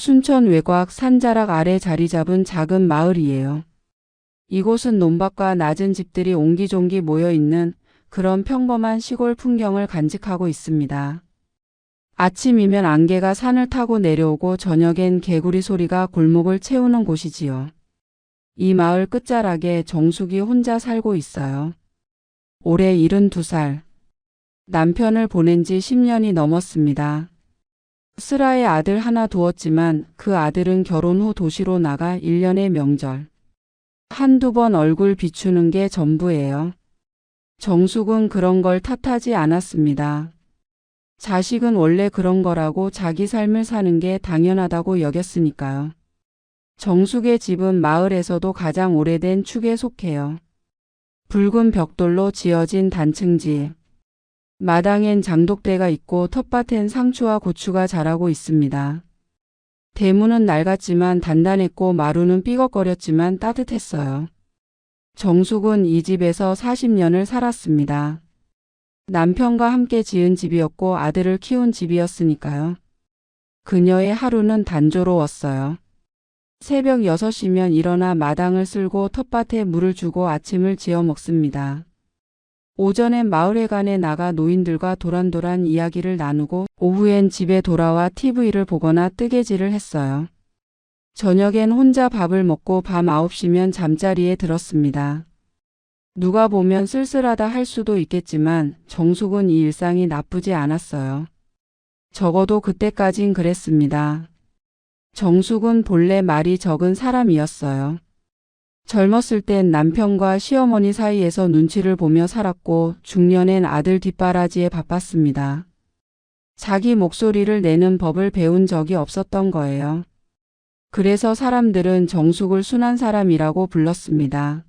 순천 외곽 산자락 아래 자리 잡은 작은 마을이에요. 이곳은 논밭과 낮은 집들이 옹기종기 모여 있는 그런 평범한 시골 풍경을 간직하고 있습니다. 아침이면 안개가 산을 타고 내려오고 저녁엔 개구리 소리가 골목을 채우는 곳이지요. 이 마을 끝자락에 정숙이 혼자 살고 있어요. 올해 72살. 남편을 보낸 지 10년이 넘었습니다. 슬아의 아들 하나 두었지만 그 아들은 결혼 후 도시로 나가 1년의 명절 한두 번 얼굴 비추는 게 전부예요. 정숙은 그런 걸 탓하지 않았습니다. 자식은 원래 그런 거라고 자기 삶을 사는 게 당연하다고 여겼으니까요. 정숙의 집은 마을에서도 가장 오래된 축에 속해요. 붉은 벽돌로 지어진 단층집. 마당엔 장독대가 있고 텃밭엔 상추와 고추가 자라고 있습니다. 대문은 낡았지만 단단했고 마루는 삐걱거렸지만 따뜻했어요. 정숙은 이 집에서 40년을 살았습니다. 남편과 함께 지은 집이었고 아들을 키운 집이었으니까요. 그녀의 하루는 단조로웠어요. 새벽 6시면 일어나 마당을 쓸고 텃밭에 물을 주고 아침을 지어 먹습니다. 오전엔 마을회관에 나가 노인들과 도란도란 이야기를 나누고 오후엔 집에 돌아와 TV를 보거나 뜨개질을 했어요. 저녁엔 혼자 밥을 먹고 밤 9시면 잠자리에 들었습니다. 누가 보면 쓸쓸하다 할 수도 있겠지만 정숙은 이 일상이 나쁘지 않았어요. 적어도 그때까진 그랬습니다. 정숙은 본래 말이 적은 사람이었어요. 젊었을 땐 남편과 시어머니 사이에서 눈치를 보며 살았고 중년엔 아들 뒷바라지에 바빴습니다. 자기 목소리를 내는 법을 배운 적이 없었던 거예요. 그래서 사람들은 정숙을 순한 사람이라고 불렀습니다.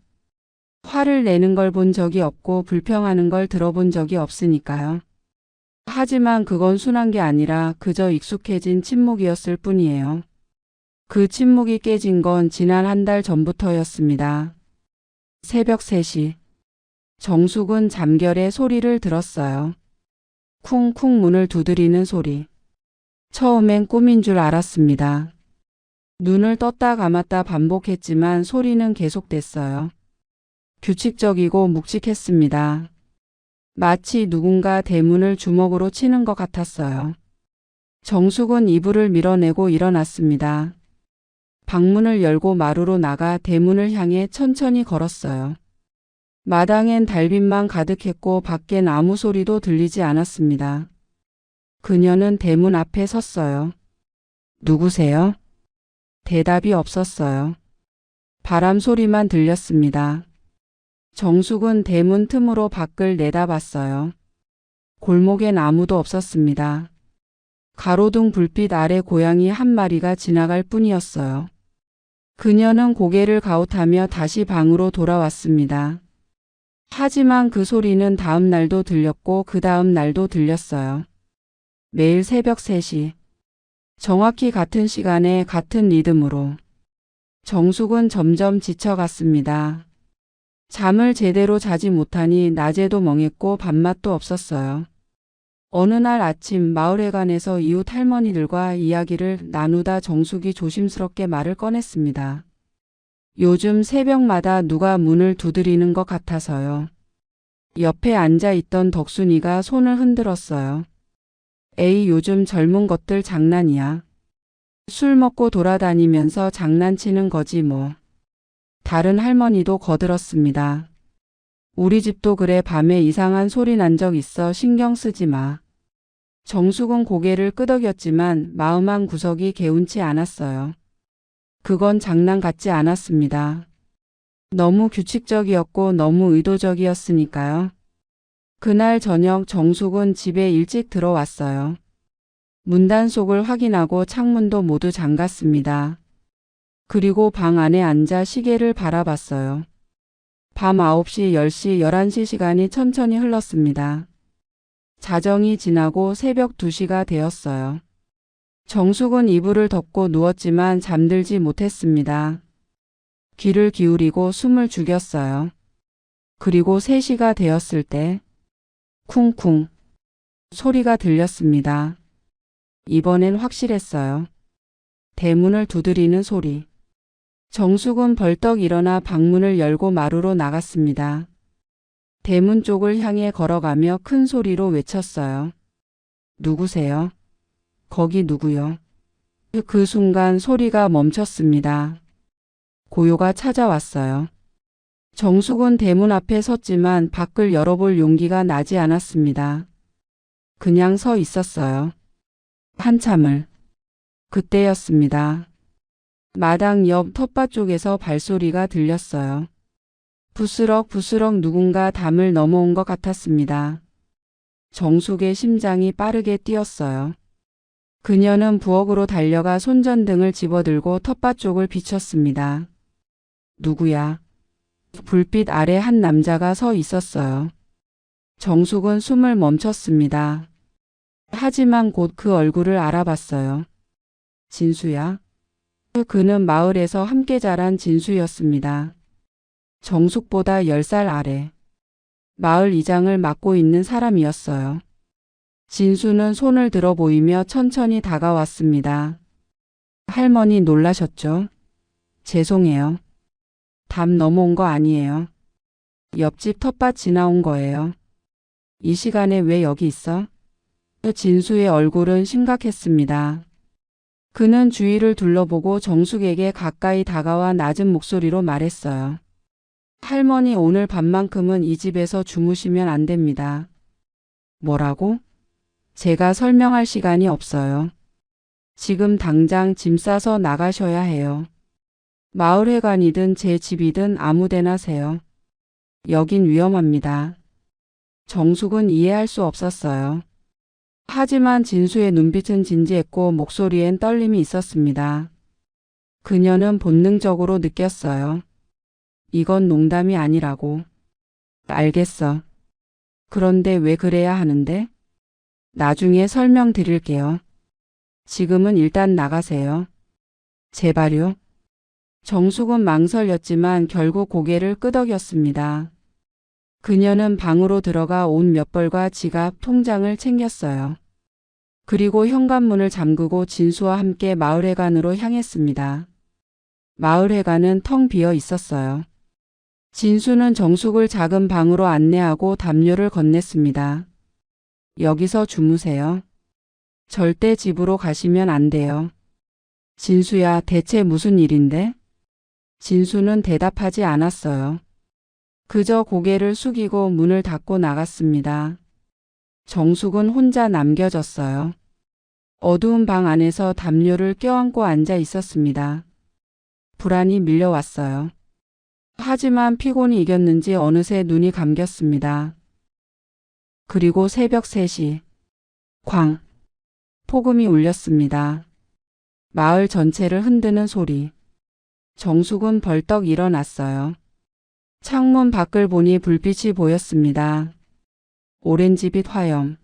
화를 내는 걸 본 적이 없고 불평하는 걸 들어본 적이 없으니까요. 하지만 그건 순한 게 아니라 그저 익숙해진 침묵이었을 뿐이에요. 그 침묵이 깨진 건 지난 한 달 전부터였습니다. 새벽 3시. 정숙은 잠결에 소리를 들었어요. 쿵쿵 문을 두드리는 소리. 처음엔 꿈인 줄 알았습니다. 눈을 떴다 감았다 반복했지만 소리는 계속됐어요. 규칙적이고 묵직했습니다. 마치 누군가 대문을 주먹으로 치는 것 같았어요. 정숙은 이불을 밀어내고 일어났습니다. 방문을 열고 마루로 나가 대문을 향해 천천히 걸었어요. 마당엔 달빛만 가득했고 밖엔 아무 소리도 들리지 않았습니다. 그녀는 대문 앞에 섰어요. 누구세요? 대답이 없었어요. 바람 소리만 들렸습니다. 정숙은 대문 틈으로 밖을 내다봤어요. 골목엔 아무도 없었습니다. 가로등 불빛 아래 고양이 한 마리가 지나갈 뿐이었어요. 그녀는 고개를 가웃하며 다시 방으로 돌아왔습니다. 하지만 그 소리는 다음 날도 들렸고 그 다음 날도 들렸어요. 매일 새벽 3시. 정확히 같은 시간에 같은 리듬으로. 정숙은 점점 지쳐갔습니다. 잠을 제대로 자지 못하니 낮에도 멍했고 밥맛도 없었어요. 어느 날 아침 마을회관에서 이웃 할머니들과 이야기를 나누다 정숙이 조심스럽게 말을 꺼냈습니다. 요즘 새벽마다 누가 문을 두드리는 것 같아서요. 옆에 앉아있던 덕순이가 손을 흔들었어요. 에이, 요즘 젊은 것들 장난이야. 술 먹고 돌아다니면서 장난치는 거지 뭐. 다른 할머니도 거들었습니다. 우리 집도 그래. 밤에 이상한 소리 난 적 있어. 신경 쓰지 마. 정숙은 고개를 끄덕였지만 마음 한 구석이 개운치 않았어요. 그건 장난 같지 않았습니다. 너무 규칙적이었고 너무 의도적이었으니까요. 그날 저녁 정숙은 집에 일찍 들어왔어요. 문단속을 확인하고 창문도 모두 잠갔습니다. 그리고 방 안에 앉아 시계를 바라봤어요. 밤 9시, 10시, 11시 시간이 천천히 흘렀습니다. 자정이 지나고 새벽 2시가 되었어요. 정숙은 이불을 덮고 누웠지만 잠들지 못했습니다. 귀를 기울이고 숨을 죽였어요. 그리고 3시가 되었을 때 쿵쿵 소리가 들렸습니다. 이번엔 확실했어요. 대문을 두드리는 소리. 정숙은 벌떡 일어나 방문을 열고 마루로 나갔습니다. 대문 쪽을 향해 걸어가며 큰 소리로 외쳤어요. 누구세요? 거기 누구요? 그 순간 소리가 멈췄습니다. 고요가 찾아왔어요. 정숙은 대문 앞에 섰지만 밖을 열어볼 용기가 나지 않았습니다. 그냥 서 있었어요. 한참을. 그때였습니다. 마당 옆 텃밭 쪽에서 발소리가 들렸어요. 부스럭부스럭 누군가 담을 넘어온 것 같았습니다. 정숙의 심장이 빠르게 뛰었어요. 그녀는 부엌으로 달려가 손전등을 집어들고 텃밭 쪽을 비췄습니다. 누구야? 불빛 아래 한 남자가 서 있었어요. 정숙은 숨을 멈췄습니다. 하지만 곧 그 얼굴을 알아봤어요. 진수야? 그는 마을에서 함께 자란 진수였습니다. 정숙보다 10살 아래. 마을 이장을 맡고 있는 사람이었어요. 진수는 손을 들어 보이며 천천히 다가왔습니다. 할머니 놀라셨죠? 죄송해요. 담 넘어온 거 아니에요. 옆집 텃밭 지나온 거예요. 이 시간에 왜 여기 있어? 진수의 얼굴은 심각했습니다. 그는 주위를 둘러보고 정숙에게 가까이 다가와 낮은 목소리로 말했어요. 할머니 오늘 밤만큼은 이 집에서 주무시면 안 됩니다. 뭐라고? 제가 설명할 시간이 없어요. 지금 당장 짐 싸서 나가셔야 해요. 마을회관이든 제 집이든 아무데나 세요. 여긴 위험합니다. 정숙은 이해할 수 없었어요. 하지만 진수의 눈빛은 진지했고 목소리엔 떨림이 있었습니다. 그녀는 본능적으로 느꼈어요. 이건 농담이 아니라고. 알겠어. 그런데 왜 그래야 하는데? 나중에 설명드릴게요. 지금은 일단 나가세요. 제발요. 정숙은 망설였지만 결국 고개를 끄덕였습니다. 그녀는 방으로 들어가 옷 몇 벌과 지갑, 통장을 챙겼어요. 그리고 현관문을 잠그고 진수와 함께 마을회관으로 향했습니다. 마을회관은 텅 비어 있었어요. 진수는 정숙을 작은 방으로 안내하고 담요를 건넸습니다. 여기서 주무세요. 절대 집으로 가시면 안 돼요. 진수야, 대체 무슨 일인데? 진수는 대답하지 않았어요. 그저 고개를 숙이고 문을 닫고 나갔습니다. 정숙은 혼자 남겨졌어요. 어두운 방 안에서 담요를 껴안고 앉아 있었습니다. 불안이 밀려왔어요. 하지만 피곤이 이겼는지 어느새 눈이 감겼습니다. 그리고 새벽 3시. 쾅. 폭음이 울렸습니다. 마을 전체를 흔드는 소리. 정숙은 벌떡 일어났어요. 창문 밖을 보니 불빛이 보였습니다. 오렌지빛 화염.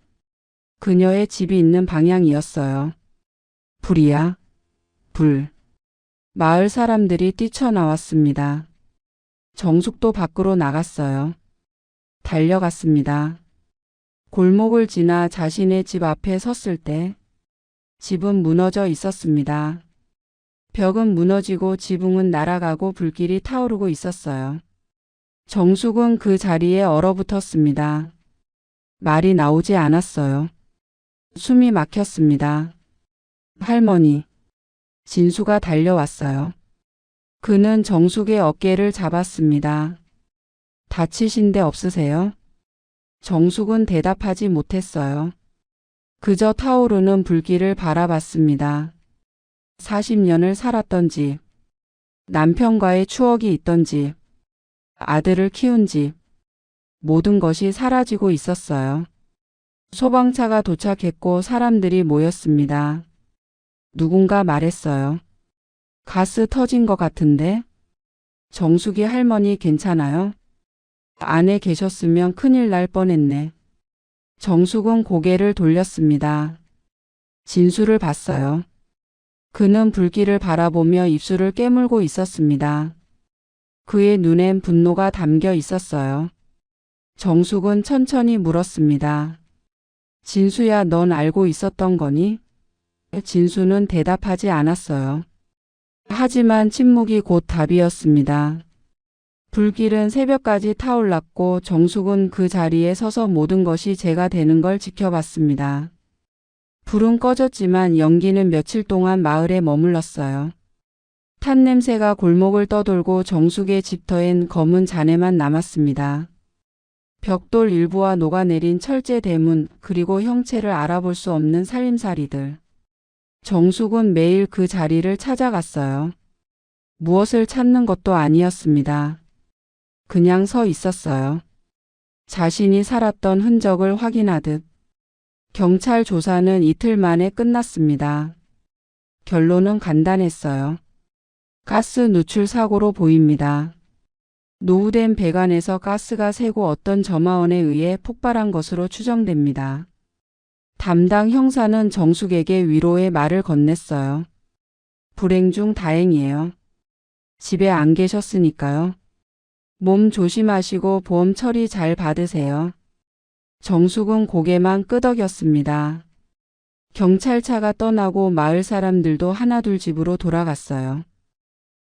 그녀의 집이 있는 방향이었어요. 불이야. 불. 마을 사람들이 뛰쳐나왔습니다. 정숙도 밖으로 나갔어요. 달려갔습니다. 골목을 지나 자신의 집 앞에 섰을 때 집은 무너져 있었습니다. 벽은 무너지고 지붕은 날아가고 불길이 타오르고 있었어요. 정숙은 그 자리에 얼어붙었습니다. 말이 나오지 않았어요. 숨이 막혔습니다. 할머니. 진수가 달려왔어요. 그는 정숙의 어깨를 잡았습니다. 다치신 데 없으세요? 정숙은 대답하지 못했어요. 그저 타오르는 불길을 바라봤습니다. 40년을 살았던 집, 남편과의 추억이 있던 집, 아들을 키운 집, 모든 것이 사라지고 있었어요. 소방차가 도착했고 사람들이 모였습니다. 누군가 말했어요. 가스 터진 것 같은데? 정숙이 할머니 괜찮아요? 안에 계셨으면 큰일 날 뻔했네. 정숙은 고개를 돌렸습니다. 진수를 봤어요. 그는 불길을 바라보며 입술을 깨물고 있었습니다. 그의 눈엔 분노가 담겨 있었어요. 정숙은 천천히 물었습니다. 진수야, 넌 알고 있었던 거니? 진수는 대답하지 않았어요. 하지만 침묵이 곧 답이었습니다. 불길은 새벽까지 타올랐고 정숙은 그 자리에 서서 모든 것이 제가 되는 걸 지켜봤습니다. 불은 꺼졌지만 연기는 며칠 동안 마을에 머물렀어요. 탄 냄새가 골목을 떠돌고 정숙의 집터엔 검은 잔해만 남았습니다. 벽돌 일부와 녹아내린 철제 대문, 그리고 형체를 알아볼 수 없는 살림살이들. 정숙은 매일 그 자리를 찾아갔어요. 무엇을 찾는 것도 아니었습니다. 그냥 서 있었어요. 자신이 살았던 흔적을 확인하듯. 경찰 조사는 이틀 만에 끝났습니다. 결론은 간단했어요. 가스 누출 사고로 보입니다. 노후된 배관에서 가스가 새고 어떤 점화원에 의해 폭발한 것으로 추정됩니다. 담당 형사는 정숙에게 위로의 말을 건넸어요. 불행 중 다행이에요. 집에 안 계셨으니까요. 몸 조심하시고 보험 처리 잘 받으세요. 정숙은 고개만 끄덕였습니다. 경찰차가 떠나고 마을 사람들도 하나둘 집으로 돌아갔어요.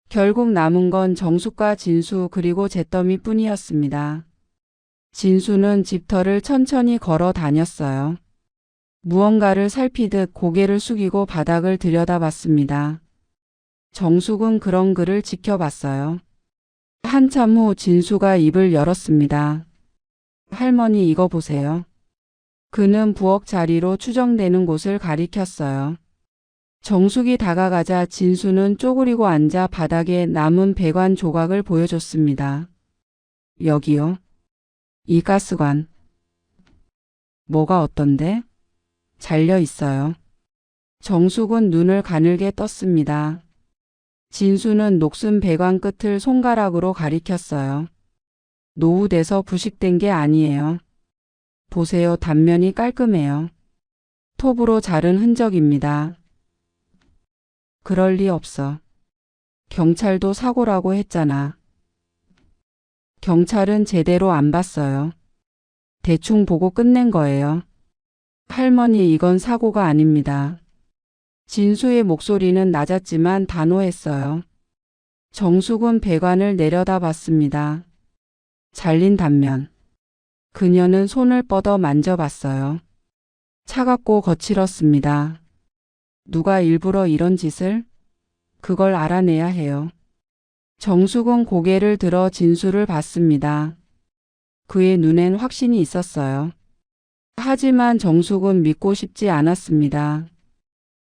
결국 남은 건 정숙과 진수 그리고 잿더미 뿐이었습니다. 진수는 집터를 천천히 걸어 다녔어요. 무언가를 살피듯 고개를 숙이고 바닥을 들여다봤습니다. 정숙은 그런 그를 지켜봤어요. 한참 후 진수가 입을 열었습니다. 할머니 이거 보세요. 그는 부엌 자리로 추정되는 곳을 가리켰어요. 정숙이 다가가자 진수는 쪼그리고 앉아 바닥에 남은 배관 조각을 보여줬습니다. 여기요. 이 가스관. 뭐가 어떤데? 잘려 있어요. 정숙은 눈을 가늘게 떴습니다. 진수는 녹슨 배관 끝을 손가락으로 가리켰어요. 노후돼서 부식된 게 아니에요. 보세요. 단면이 깔끔해요. 톱으로 자른 흔적입니다. 그럴 리 없어. 경찰도 사고라고 했잖아. 경찰은 제대로 안 봤어요. 대충 보고 끝낸 거예요. 할머니 이건 사고가 아닙니다. 진수의 목소리는 낮았지만 단호했어요. 정숙은 배관을 내려다봤습니다. 잘린 단면. 그녀는 손을 뻗어 만져봤어요. 차갑고 거칠었습니다. 누가 일부러 이런 짓을? 그걸 알아내야 해요. 정숙은 고개를 들어 진수를 봤습니다. 그의 눈엔 확신이 있었어요. 하지만 정숙은 믿고 싶지 않았습니다.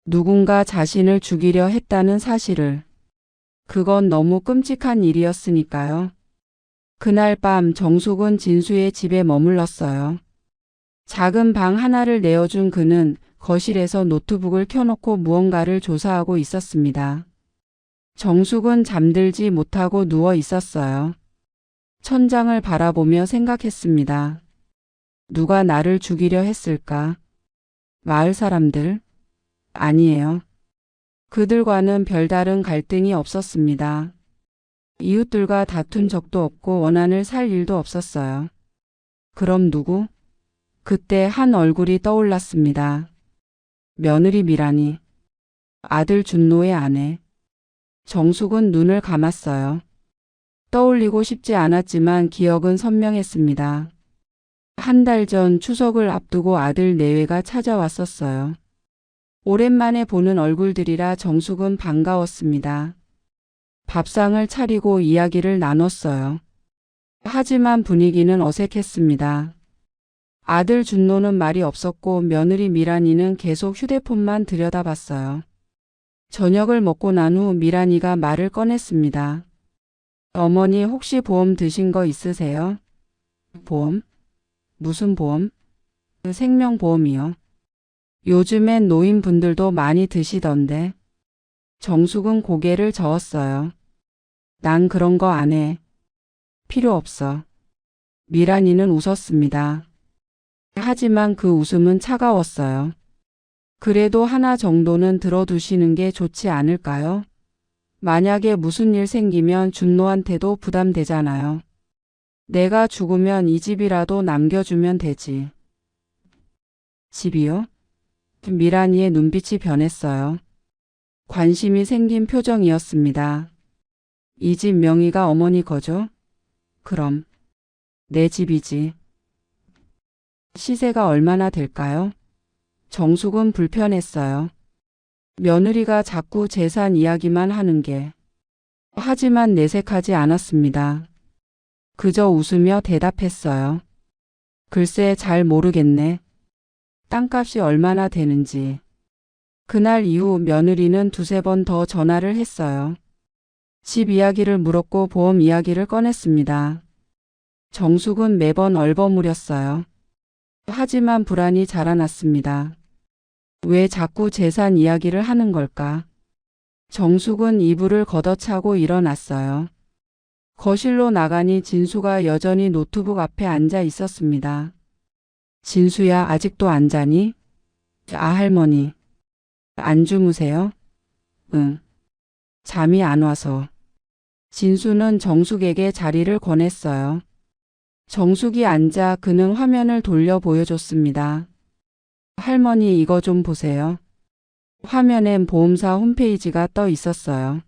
누군가 자신을 죽이려 했다는 사실을. 그건 너무 끔찍한 일이었으니까요. 그날 밤 정숙은 진수의 집에 머물렀어요. 작은 방 하나를 내어준 그는 거실에서 노트북을 켜놓고 무언가를 조사하고 있었습니다. 정숙은 잠들지 못하고 누워 있었어요. 천장을 바라보며 생각했습니다. 누가 나를 죽이려 했을까? 마을 사람들? 아니에요. 그들과는 별다른 갈등이 없었습니다. 이웃들과 다툰 적도 없고 원한을 살 일도 없었어요. 그럼 누구? 그때 한 얼굴이 떠올랐습니다. 며느리 미란이. 아들 준노의 아내. 정숙은 눈을 감았어요. 떠올리고 싶지 않았지만 기억은 선명했습니다. 한 달 전 추석을 앞두고 아들 내외가 찾아왔었어요. 오랜만에 보는 얼굴들이라 정숙은 반가웠습니다. 밥상을 차리고 이야기를 나눴어요. 하지만 분위기는 어색했습니다. 아들 준노는 말이 없었고 며느리 미란이는 계속 휴대폰만 들여다봤어요. 저녁을 먹고 난 후 미란이가 말을 꺼냈습니다. 어머니 혹시 보험 드신 거 있으세요? 보험? 무슨 보험? 생명보험이요. 요즘엔 노인분들도 많이 드시던데. 정숙은 고개를 저었어요. 난 그런 거 안 해. 필요 없어. 미란이는 웃었습니다. 하지만 그 웃음은 차가웠어요. 그래도 하나 정도는 들어두시는 게 좋지 않을까요? 만약에 무슨 일 생기면 준노한테도 부담되잖아요. 내가 죽으면 이 집이라도 남겨주면 되지. 집이요? 미란이의 눈빛이 변했어요. 관심이 생긴 표정이었습니다. 이 집 명의가 어머니 거죠? 그럼 내 집이지. 시세가 얼마나 될까요? 정숙은 불편했어요. 며느리가 자꾸 재산 이야기만 하는 게. 하지만 내색하지 않았습니다. 그저 웃으며 대답했어요. 글쎄 잘 모르겠네. 땅값이 얼마나 되는지. 그날 이후 며느리는 두세 번 더 전화를 했어요. 집 이야기를 물었고 보험 이야기를 꺼냈습니다. 정숙은 매번 얼버무렸어요. 하지만 불안이 자라났습니다. 왜 자꾸 재산 이야기를 하는 걸까? 정숙은 이불을 걷어차고 일어났어요. 거실로 나가니 진수가 여전히 노트북 앞에 앉아 있었습니다. 진수야, 아직도 안 자니? 아, 할머니. 안 주무세요? 응. 잠이 안 와서. 진수는 정숙에게 자리를 권했어요. 정숙이 앉아 그는 화면을 돌려 보여줬습니다. 할머니, 이거 좀 보세요. 화면엔 보험사 홈페이지가 떠 있었어요.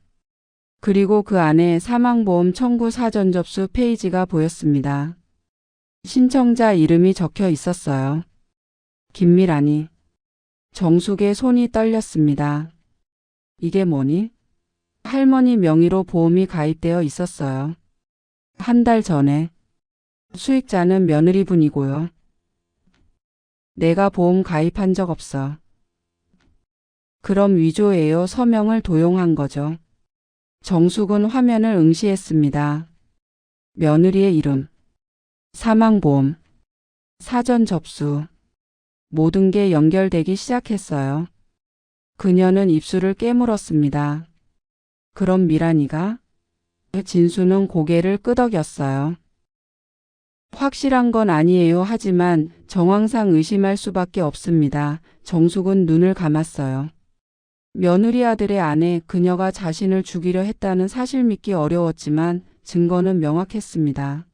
그리고 그 안에 사망보험 청구 사전 접수 페이지가 보였습니다. 신청자 이름이 적혀 있었어요. 김미란이. 정숙의 손이 떨렸습니다. 이게 뭐니? 할머니 명의로 보험이 가입되어 있었어요. 한 달 전에. 수익자는 며느리분이고요. 내가 보험 가입한 적 없어. 그럼 위조예요. 서명을 도용한 거죠. 정숙은 화면을 응시했습니다. 며느리의 이름, 사망보험, 사전 접수, 모든 게 연결되기 시작했어요. 그녀는 입술을 깨물었습니다. 그럼 미란이가? 진수는 고개를 끄덕였어요. 확실한 건 아니에요. 하지만 정황상 의심할 수밖에 없습니다. 정숙은 눈을 감았어요. 며느리 아들의 아내, 그녀가 자신을 죽이려 했다는 사실 믿기 어려웠지만 증거는 명확했습니다.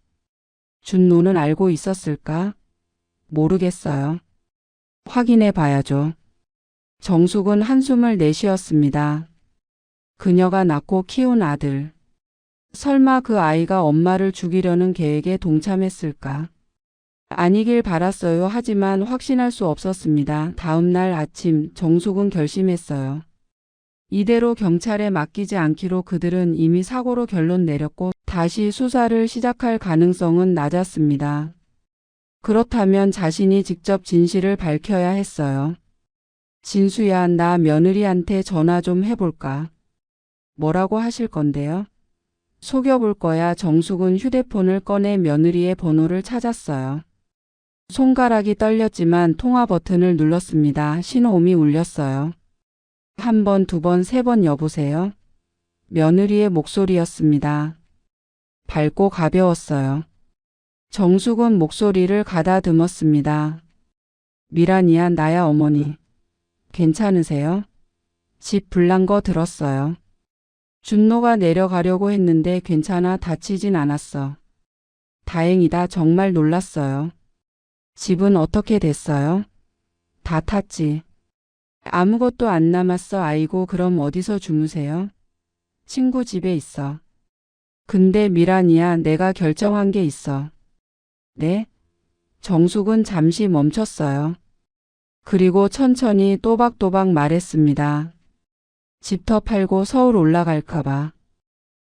준노는 알고 있었을까? 모르겠어요. 확인해 봐야죠. 정숙은 한숨을 내쉬었습니다. 그녀가 낳고 키운 아들. 설마 그 아이가 엄마를 죽이려는 계획에 동참했을까? 아니길 바랐어요. 하지만 확신할 수 없었습니다. 다음 날 아침 정숙은 결심했어요. 이대로 경찰에 맡기지 않기로. 그들은 이미 사고로 결론 내렸고 다시 수사를 시작할 가능성은 낮았습니다. 그렇다면 자신이 직접 진실을 밝혀야 했어요. 진수야, 나 며느리한테 전화 좀 해볼까? 뭐라고 하실 건데요? 속여볼 거야. 정숙은 휴대폰을 꺼내 며느리의 번호를 찾았어요. 손가락이 떨렸지만 통화 버튼을 눌렀습니다. 신호음이 울렸어요. 한 번, 두 번, 세 번. 여보세요? 며느리의 목소리였습니다. 밝고 가벼웠어요. 정숙은 목소리를 가다듬었습니다. 미란이야, 나야 어머니. 괜찮으세요? 집 불난 거 들었어요. 준노가 내려가려고 했는데 괜찮아, 다치진 않았어. 다행이다. 정말 놀랐어요. 집은 어떻게 됐어요? 다 탔지. 아무것도 안 남았어. 아이고, 그럼 어디서 주무세요? 친구 집에 있어. 근데 미란이야, 내가 결정한 게 있어. 네? 정숙은 잠시 멈췄어요. 그리고 천천히 또박또박 말했습니다. 집터 팔고 서울 올라갈까봐.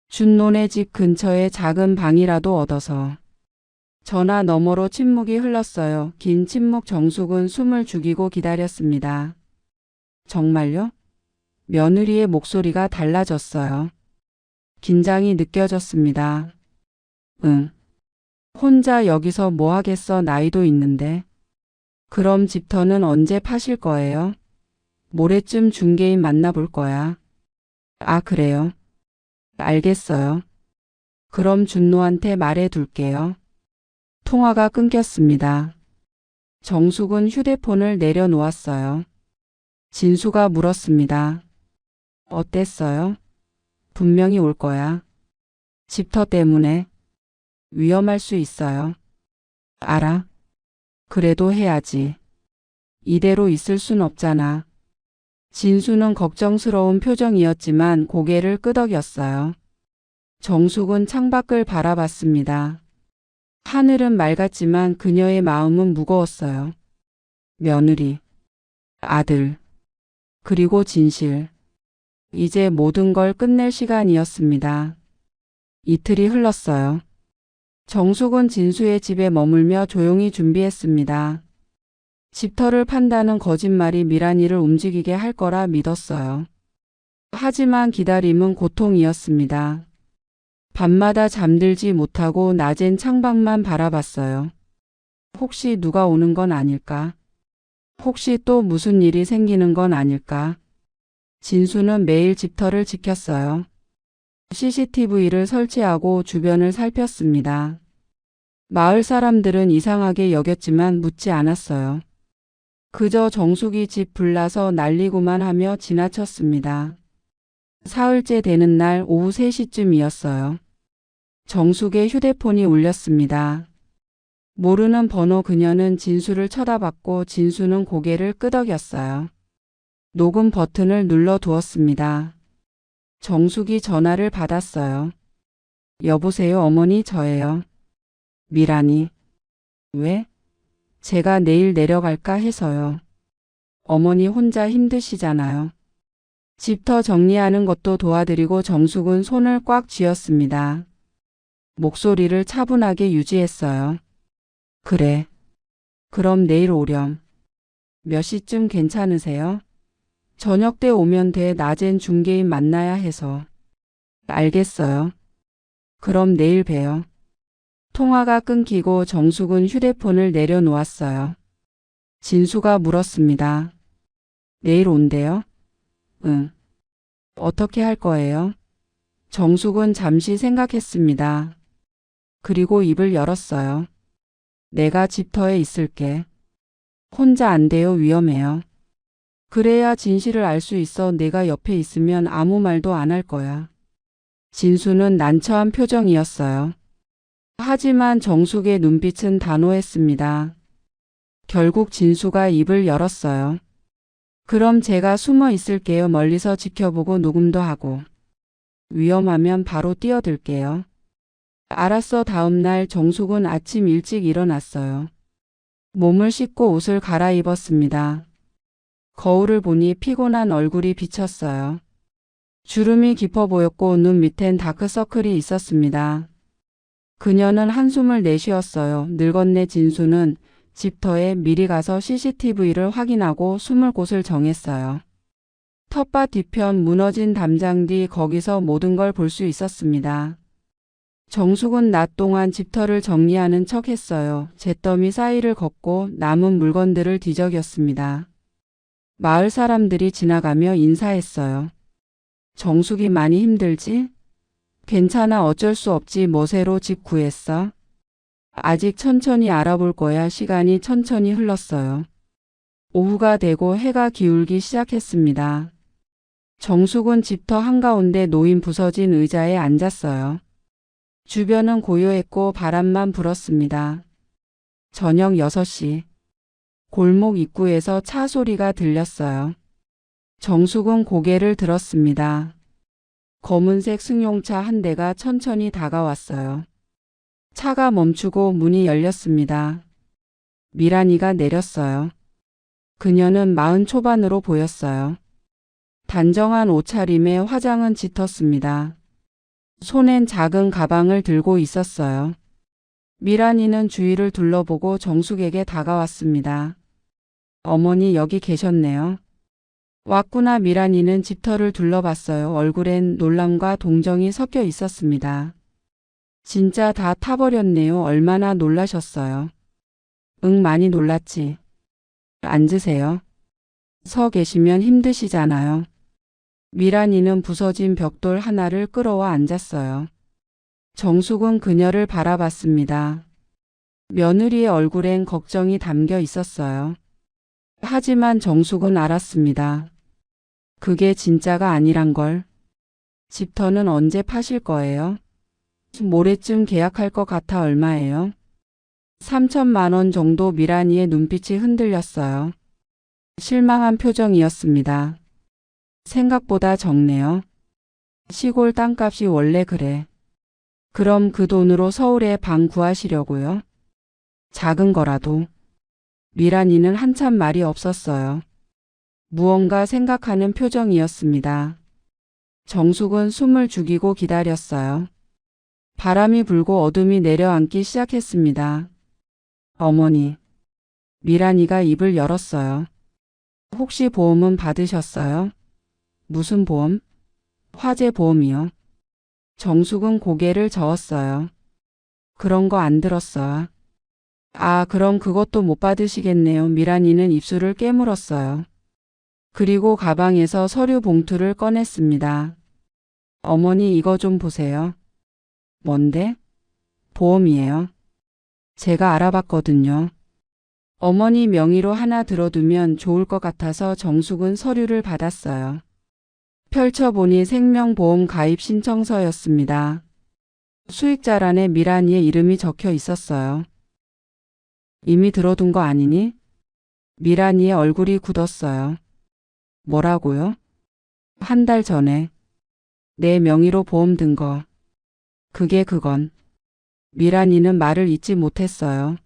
준노네 집 근처에 작은 방이라도 얻어서. 전화 너머로 침묵이 흘렀어요. 긴 침묵. 정숙은 숨을 죽이고 기다렸습니다. 정말요? 며느리의 목소리가 달라졌어요. 긴장이 느껴졌습니다. 응. 혼자 여기서 뭐 하겠어. 나이도 있는데. 그럼 집터는 언제 파실 거예요? 모레쯤 중개인 만나볼 거야. 아, 그래요? 알겠어요. 그럼 준노한테 말해둘게요. 통화가 끊겼습니다. 정숙은 휴대폰을 내려놓았어요. 진수가 물었습니다. 어땠어요? 분명히 올 거야. 집터 때문에. 위험할 수 있어요. 알아. 그래도 해야지. 이대로 있을 순 없잖아. 진수는 걱정스러운 표정이었지만 고개를 끄덕였어요. 정숙은 창밖을 바라봤습니다. 하늘은 맑았지만 그녀의 마음은 무거웠어요. 며느리, 아들, 그리고 진실. 이제 모든 걸 끝낼 시간이었습니다. 이틀이 흘렀어요. 정숙은 진수의 집에 머물며 조용히 준비했습니다. 집터를 판다는 거짓말이 미란이를 움직이게 할 거라 믿었어요. 하지만 기다림은 고통이었습니다. 밤마다 잠들지 못하고 낮엔 창밖만 바라봤어요. 혹시 누가 오는 건 아닐까? 혹시 또 무슨 일이 생기는 건 아닐까? 진수는 매일 집터를 지켰어요. CCTV를 설치하고 주변을 살폈습니다. 마을 사람들은 이상하게 여겼지만 묻지 않았어요. 그저 정숙이 집 불나서 난리구만 하며 지나쳤습니다. 사흘째 되는 날 오후 3시쯤이었어요. 정숙의 휴대폰이 울렸습니다. 모르는 번호. 그녀는 진수를 쳐다봤고 진수는 고개를 끄덕였어요. 녹음 버튼을 눌러두었습니다. 정숙이 전화를 받았어요. 여보세요, 어머니, 저예요. 미란이. 왜? 제가 내일 내려갈까 해서요. 어머니 혼자 힘드시잖아요. 집터 정리하는 것도 도와드리고. 정숙은 손을 꽉 쥐었습니다. 목소리를 차분하게 유지했어요. 그래. 그럼 내일 오렴. 몇 시쯤 괜찮으세요? 저녁 때 오면 돼. 낮엔 중개인 만나야 해서. 알겠어요. 그럼 내일 봬요. 통화가 끊기고 정숙은 휴대폰을 내려놓았어요. 진수가 물었습니다. 내일 온대요? 응. 어떻게 할 거예요? 정숙은 잠시 생각했습니다. 그리고 입을 열었어요. 내가 집터에 있을게. 혼자 안 돼요. 위험해요. 그래야 진실을 알 수 있어. 내가 옆에 있으면 아무 말도 안 할 거야. 진수는 난처한 표정이었어요. 하지만 정숙의 눈빛은 단호했습니다. 결국 진수가 입을 열었어요. 그럼 제가 숨어 있을게요. 멀리서 지켜보고 녹음도 하고. 위험하면 바로 뛰어들게요. 알았어. 다음 날 정숙은 아침 일찍 일어났어요. 몸을 씻고 옷을 갈아입었습니다. 거울을 보니 피곤한 얼굴이 비쳤어요. 주름이 깊어 보였고 눈 밑엔 다크서클이 있었습니다. 그녀는 한숨을 내쉬었어요. 늙었네. 진수는 집터에 미리 가서 CCTV를 확인하고 숨을 곳을 정했어요. 텃밭 뒤편 무너진 담장 뒤. 거기서 모든 걸 볼 수 있었습니다. 정숙은 낮 동안 집터를 정리하는 척 했어요. 잿더미 사이를 걷고 남은 물건들을 뒤적였습니다. 마을 사람들이 지나가며 인사했어요. 정숙이 많이 힘들지? 괜찮아. 어쩔 수 없지. 뭐 새로 집 구했어? 아직 천천히 알아볼 거야. 시간이 천천히 흘렀어요. 오후가 되고 해가 기울기 시작했습니다. 정숙은 집터 한가운데 놓인 부서진 의자에 앉았어요. 주변은 고요했고 바람만 불었습니다. 저녁 6시. 골목 입구에서 차 소리가 들렸어요. 정숙은 고개를 들었습니다. 검은색 승용차 한 대가 천천히 다가왔어요. 차가 멈추고 문이 열렸습니다. 미란이가 내렸어요. 그녀는 40 초반으로 보였어요. 단정한 옷차림에 화장은 짙었습니다. 손엔 작은 가방을 들고 있었어요. 미란이는 주위를 둘러보고 정숙에게 다가왔습니다. 어머니 여기 계셨네요. 왔구나. 미란이는 집터를 둘러봤어요. 얼굴엔 놀람과 동정이 섞여 있었습니다. 진짜 다 타버렸네요. 얼마나 놀라셨어요? 응, 많이 놀랐지. 앉으세요. 서 계시면 힘드시잖아요. 미란이는 부서진 벽돌 하나를 끌어와 앉았어요. 정숙은 그녀를 바라봤습니다. 며느리의 얼굴엔 걱정이 담겨 있었어요. 하지만 정숙은 알았습니다. 그게 진짜가 아니란 걸. 집터는 언제 파실 거예요? 모레쯤 계약할 것 같아. 얼마예요? 3천만 원 정도. 미란이의 눈빛이 흔들렸어요. 실망한 표정이었습니다. 생각보다 적네요. 시골 땅값이 원래 그래. 그럼 그 돈으로 서울에 방 구하시려고요? 작은 거라도. 미란이는 한참 말이 없었어요. 무언가 생각하는 표정이었습니다. 정숙은 숨을 죽이고 기다렸어요. 바람이 불고 어둠이 내려앉기 시작했습니다. 어머니. 미란이가 입을 열었어요. 혹시 보험은 받으셨어요? 무슨 보험? 화재 보험이요. 정숙은 고개를 저었어요. 그런 거 안 들었어. 아, 그럼 그것도 못 받으시겠네요. 미란이는 입술을 깨물었어요. 그리고 가방에서 서류 봉투를 꺼냈습니다. 어머니 이거 좀 보세요. 뭔데? 보험이에요. 제가 알아봤거든요. 어머니 명의로 하나 들어두면 좋을 것 같아서 정숙은 서류를 받았어요. 펼쳐보니 생명보험 가입 신청서였습니다. 수익자란에 미란이의 이름이 적혀 있었어요. 이미 들어둔 거 아니니? 미란이의 얼굴이 굳었어요. 뭐라고요? 한 달 전에 내 명의로 보험 든 거. 그건. 미란이는 말을 잇지 못했어요.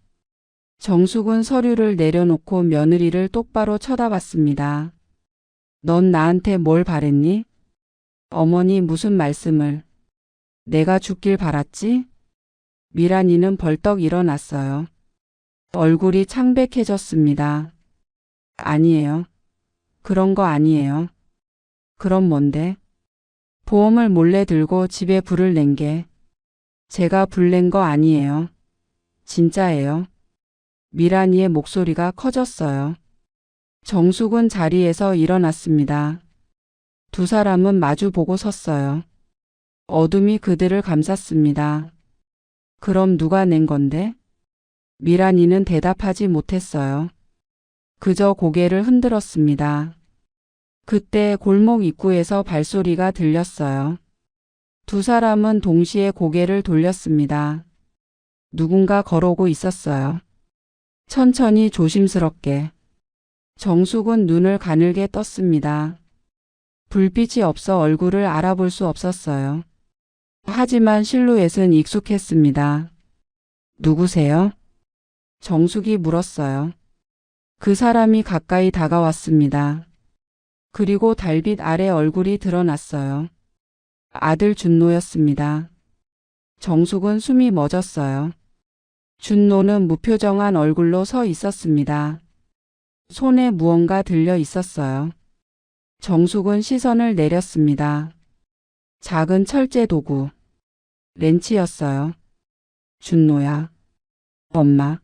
정숙은 서류를 내려놓고 며느리를 똑바로 쳐다봤습니다. 넌 나한테 뭘 바랬니? 어머니 무슨 말씀을. 내가 죽길 바랐지? 미란이는 벌떡 일어났어요. 얼굴이 창백해졌습니다. 아니에요. 그런 거 아니에요. 그럼 뭔데? 보험을 몰래 들고 집에 불을 낸 게. 제가 불 낸 거 아니에요. 진짜예요. 미란이의 목소리가 커졌어요. 정숙은 자리에서 일어났습니다. 두 사람은 마주 보고 섰어요. 어둠이 그들을 감쌌습니다. 그럼 누가 낸 건데? 미란이는 대답하지 못했어요. 그저 고개를 흔들었습니다. 그때 골목 입구에서 발소리가 들렸어요. 두 사람은 동시에 고개를 돌렸습니다. 누군가 걸어오고 있었어요. 천천히 조심스럽게. 정숙은 눈을 가늘게 떴습니다. 불빛이 없어 얼굴을 알아볼 수 없었어요. 하지만 실루엣은 익숙했습니다. 누구세요? 정숙이 물었어요. 그 사람이 가까이 다가왔습니다. 그리고 달빛 아래 얼굴이 드러났어요. 아들 준노였습니다. 정숙은 숨이 멎었어요. 준노는 무표정한 얼굴로 서 있었습니다. 손에 무언가 들려 있었어요. 정숙은 시선을 내렸습니다. 작은 철제 도구. 렌치였어요. 준노야. 엄마.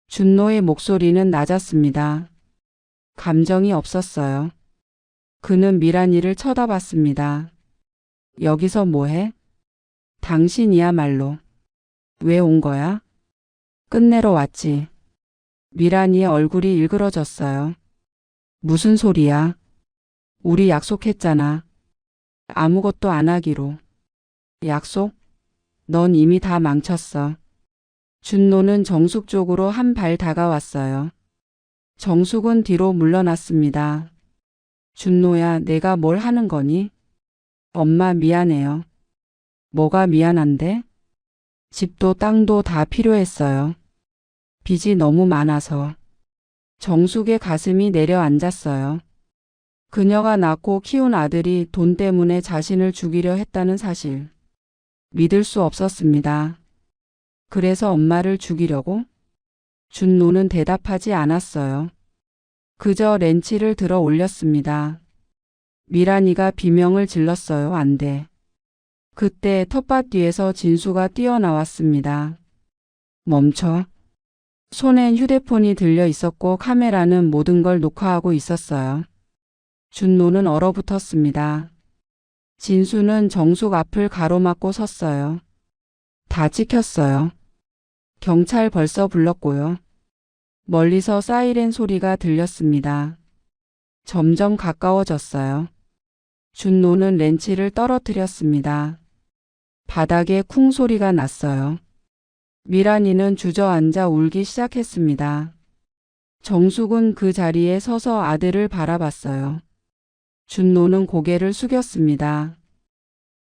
준노의 목소리는 낮았습니다. 감정이 없었어요. 그는 미란이를 쳐다봤습니다. 여기서 뭐해? 당신이야말로. 왜 온 거야? 끝내러 왔지. 미란이의 얼굴이 일그러졌어요. 무슨 소리야? 우리 약속했잖아. 아무것도 안 하기로. 약속? 넌 이미 다 망쳤어. 준노는 정숙 쪽으로 한 발 다가왔어요. 정숙은 뒤로 물러났습니다. 준노야, 내가 뭘 하는 거니? 엄마 미안해요. 뭐가 미안한데? 집도 땅도 다 필요했어요. 빚이 너무 많아서. 정숙의 가슴이 내려앉았어요. 그녀가 낳고 키운 아들이 돈 때문에 자신을 죽이려 했다는 사실. 믿을 수 없었습니다. 그래서 엄마를 죽이려고? 준노는 대답하지 않았어요. 그저 렌치를 들어 올렸습니다. 미란이가 비명을 질렀어요. 안 돼. 그때 텃밭 뒤에서 진수가 뛰어나왔습니다. 멈춰. 손엔 휴대폰이 들려 있었고 카메라는 모든 걸 녹화하고 있었어요. 준노는 얼어붙었습니다. 진수는 정숙 앞을 가로막고 섰어요. 다 찍혔어요. 경찰 벌써 불렀고요. 멀리서 사이렌 소리가 들렸습니다. 점점 가까워졌어요. 준노는 렌치를 떨어뜨렸습니다. 바닥에 쿵 소리가 났어요. 미란이는 주저앉아 울기 시작했습니다. 정숙은 그 자리에 서서 아들을 바라봤어요. 준노는 고개를 숙였습니다.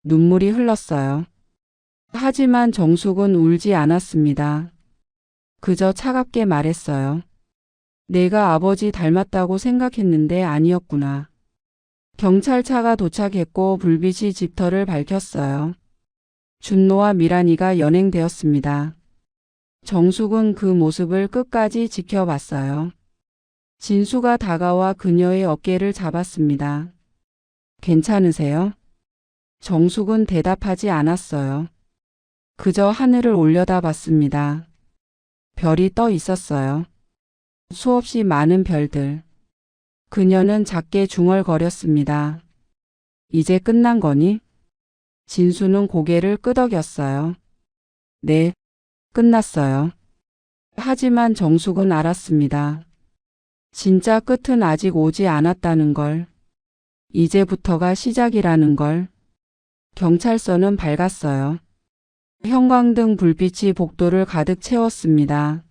눈물이 흘렀어요. 하지만 정숙은 울지 않았습니다. 그저 차갑게 말했어요. 내가 아버지 닮았다고 생각했는데 아니었구나. 경찰차가 도착했고 불빛이 집터를 밝혔어요. 준노와 미란이가 연행되었습니다. 정숙은 그 모습을 끝까지 지켜봤어요. 진수가 다가와 그녀의 어깨를 잡았습니다. 괜찮으세요? 정숙은 대답하지 않았어요. 그저 하늘을 올려다봤습니다. 별이 떠 있었어요. 수없이 많은 별들. 그녀는 작게 중얼거렸습니다. 이제 끝난 거니? 진수는 고개를 끄덕였어요. 네, 끝났어요. 하지만 정숙은 알았습니다. 진짜 끝은 아직 오지 않았다는 걸. 이제부터가 시작이라는 걸. 경찰서는 밝았어요. 형광등 불빛이 복도를 가득 채웠습니다.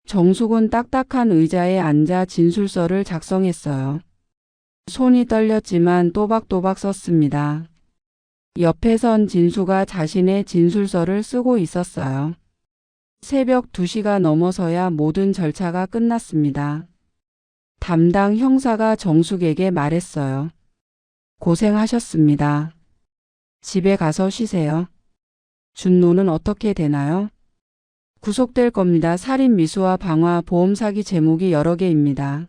정숙은 딱딱한 의자에 앉아 진술서를 작성했어요. 손이 떨렸지만 또박또박 썼습니다. 옆에 선 진수가 자신의 진술서를 쓰고 있었어요. 새벽 2시가 넘어서야 모든 절차가 끝났습니다. 담당 형사가 정숙에게 말했어요. 고생하셨습니다. 집에 가서 쉬세요. 준노는 어떻게 되나요? 구속될 겁니다. 살인 미수와 방화, 보험 사기 제목이 여러 개입니다.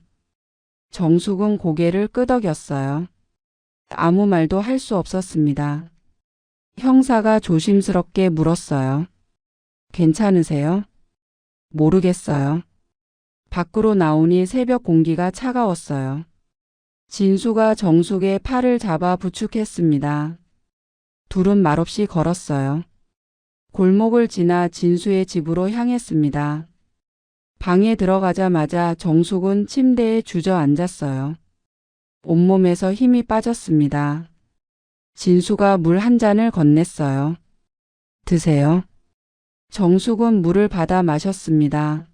정숙은 고개를 끄덕였어요. 아무 말도 할 수 없었습니다. 형사가 조심스럽게 물었어요. 괜찮으세요? 모르겠어요. 밖으로 나오니 새벽 공기가 차가웠어요. 진수가 정숙의 팔을 잡아 부축했습니다. 둘은 말없이 걸었어요. 골목을 지나 진수의 집으로 향했습니다. 방에 들어가자마자 정숙은 침대에 주저앉았어요. 온몸에서 힘이 빠졌습니다. 진수가 물 한 잔을 건넸어요. 드세요. 정숙은 물을 받아 마셨습니다.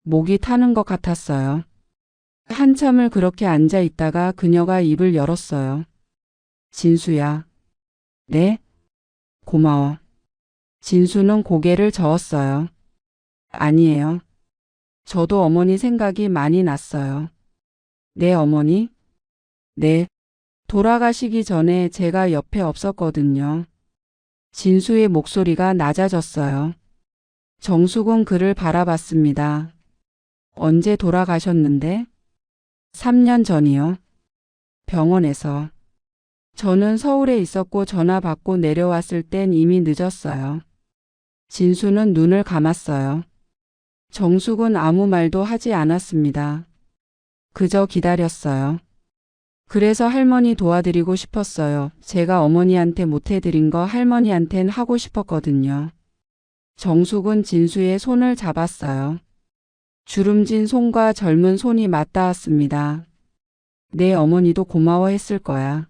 목이 타는 것 같았어요. 한참을 그렇게 앉아 있다가 그녀가 입을 열었어요. 진수야. 네? 고마워. 진수는 고개를 저었어요. 아니에요. 저도 어머니 생각이 많이 났어요. 내 어머니? 네. 돌아가시기 전에 제가 옆에 없었거든요. 진수의 목소리가 낮아졌어요. 정숙은 그를 바라봤습니다. 언제 돌아가셨는데? 3년 전이요. 병원에서. 저는 서울에 있었고 전화 받고 내려왔을 땐 이미 늦었어요. 진수는 눈을 감았어요. 정숙은 아무 말도 하지 않았습니다. 그저 기다렸어요. 그래서 할머니 도와드리고 싶었어요. 제가 어머니한테 못해드린 거 할머니한텐 하고 싶었거든요. 정숙은 진수의 손을 잡았어요. 주름진 손과 젊은 손이 맞닿았습니다. 내 어머니도 고마워했을 거야.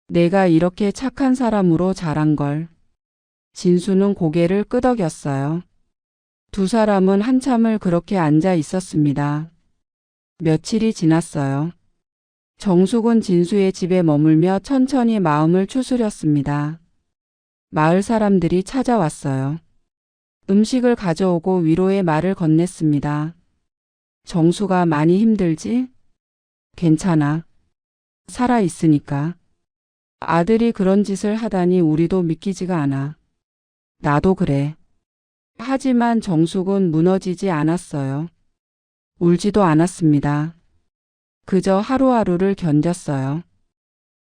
내가 이렇게 착한 사람으로 자란 걸. 진수는 고개를 끄덕였어요. 두 사람은 한참을 그렇게 앉아 있었습니다. 며칠이 지났어요. 정숙은 진수의 집에 머물며 천천히 마음을 추스렸습니다. 마을 사람들이 찾아왔어요. 음식을 가져오고 위로의 말을 건넸습니다. 정수가 많이 힘들지? 괜찮아. 살아있으니까. 아들이 그런 짓을 하다니 우리도 믿기지가 않아. 나도 그래. 하지만 정숙은 무너지지 않았어요. 울지도 않았습니다. 그저 하루하루를 견뎠어요.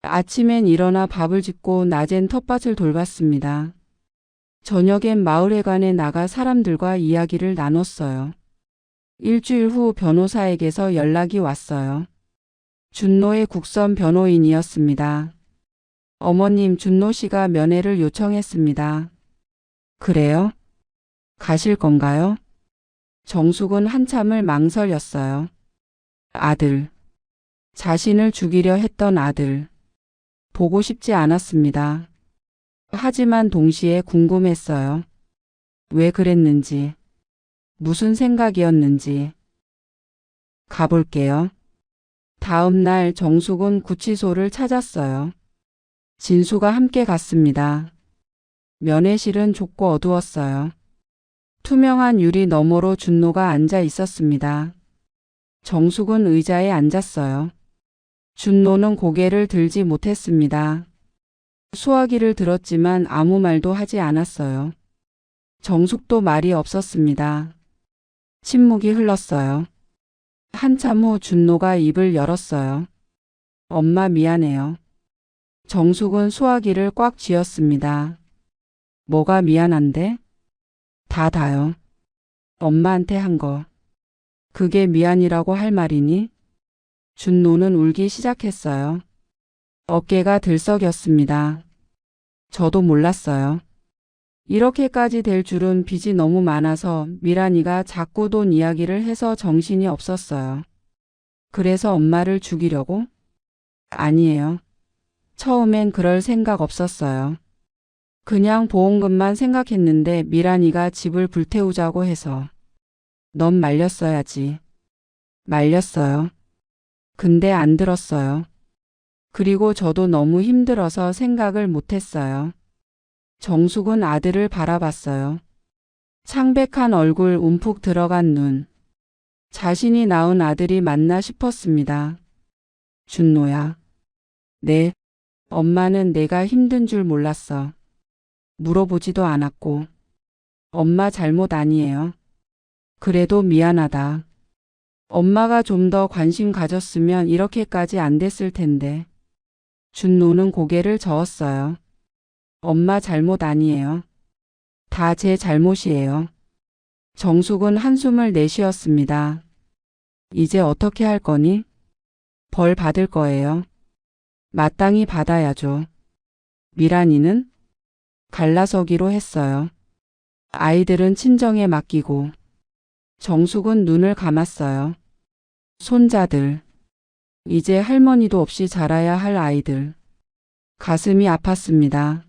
아침엔 일어나 밥을 짓고 낮엔 텃밭을 돌봤습니다. 저녁엔 마을회관에 나가 사람들과 이야기를 나눴어요. 일주일 후 변호사에게서 연락이 왔어요. 준노의 국선 변호인이었습니다. 어머님, 준노 씨가 면회를 요청했습니다. 그래요? 가실 건가요? 정숙은 한참을 망설였어요. 아들. 자신을 죽이려 했던 아들. 보고 싶지 않았습니다. 하지만 동시에 궁금했어요. 왜 그랬는지. 무슨 생각이었는지. 가볼게요. 다음 날 정숙은 구치소를 찾았어요. 진수가 함께 갔습니다. 면회실은 좁고 어두웠어요. 투명한 유리 너머로 준노가 앉아 있었습니다. 정숙은 의자에 앉았어요. 준노는 고개를 들지 못했습니다. 수화기를 들었지만 아무 말도 하지 않았어요. 정숙도 말이 없었습니다. 침묵이 흘렀어요. 한참 후 준노가 입을 열었어요. 엄마 미안해요. 정숙은 수화기를 꽉 쥐었습니다. 뭐가 미안한데? 다요. 엄마한테 한 거. 그게 미안이라고 할 말이니? 준노는 울기 시작했어요. 어깨가 들썩였습니다. 저도 몰랐어요. 이렇게까지 될 줄은 빚이 너무 많아서 미란이가 자꾸 돈 이야기를 해서 정신이 없었어요. 그래서 엄마를 죽이려고? 아니에요. 처음엔 그럴 생각 없었어요. 그냥 보험금만 생각했는데 미란이가 집을 불태우자고 해서. 넌 말렸어야지. 말렸어요. 근데 안 들었어요. 그리고 저도 너무 힘들어서 생각을 못했어요. 정숙은 아들을 바라봤어요. 창백한 얼굴, 움푹 들어간 눈. 자신이 낳은 아들이 맞나 싶었습니다. 준노야. 네. 엄마는 내가 힘든 줄 몰랐어. 물어보지도 않았고. 엄마 잘못 아니에요. 그래도 미안하다. 엄마가 좀 더 관심 가졌으면 이렇게까지 안 됐을 텐데. 준노는 고개를 저었어요. 엄마 잘못 아니에요. 다 제 잘못이에요. 정숙은 한숨을 내쉬었습니다. 이제 어떻게 할 거니? 벌 받을 거예요. 마땅히 받아야죠. 미란이는? 갈라서기로 했어요. 아이들은 친정에 맡기고. 정숙은 눈을 감았어요. 손자들. 이제 할머니도 없이 자라야 할 아이들. 가슴이 아팠습니다.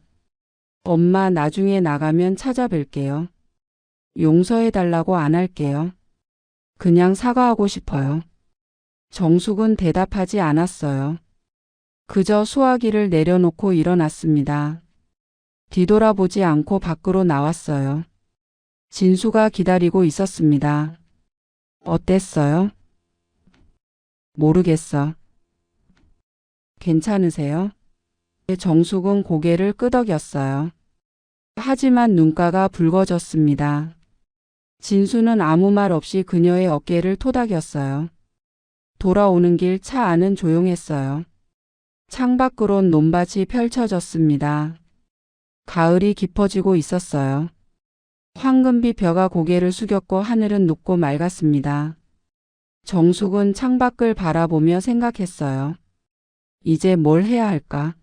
엄마 나중에 나가면 찾아뵐게요. 용서해달라고 안 할게요. 그냥 사과하고 싶어요. 정숙은 대답하지 않았어요. 그저 수화기를 내려놓고 일어났습니다. 뒤돌아보지 않고 밖으로 나왔어요. 진수가 기다리고 있었습니다. 어땠어요? 모르겠어. 괜찮으세요? 정숙은 고개를 끄덕였어요. 하지만 눈가가 붉어졌습니다. 진수는 아무 말 없이 그녀의 어깨를 토닥였어요. 돌아오는 길 차 안은 조용했어요. 창밖으론 논밭이 펼쳐졌습니다. 가을이 깊어지고 있었어요. 황금빛 벼가 고개를 숙였고 하늘은 높고 맑았습니다. 정숙은 창밖을 바라보며 생각했어요. 이제 뭘 해야 할까?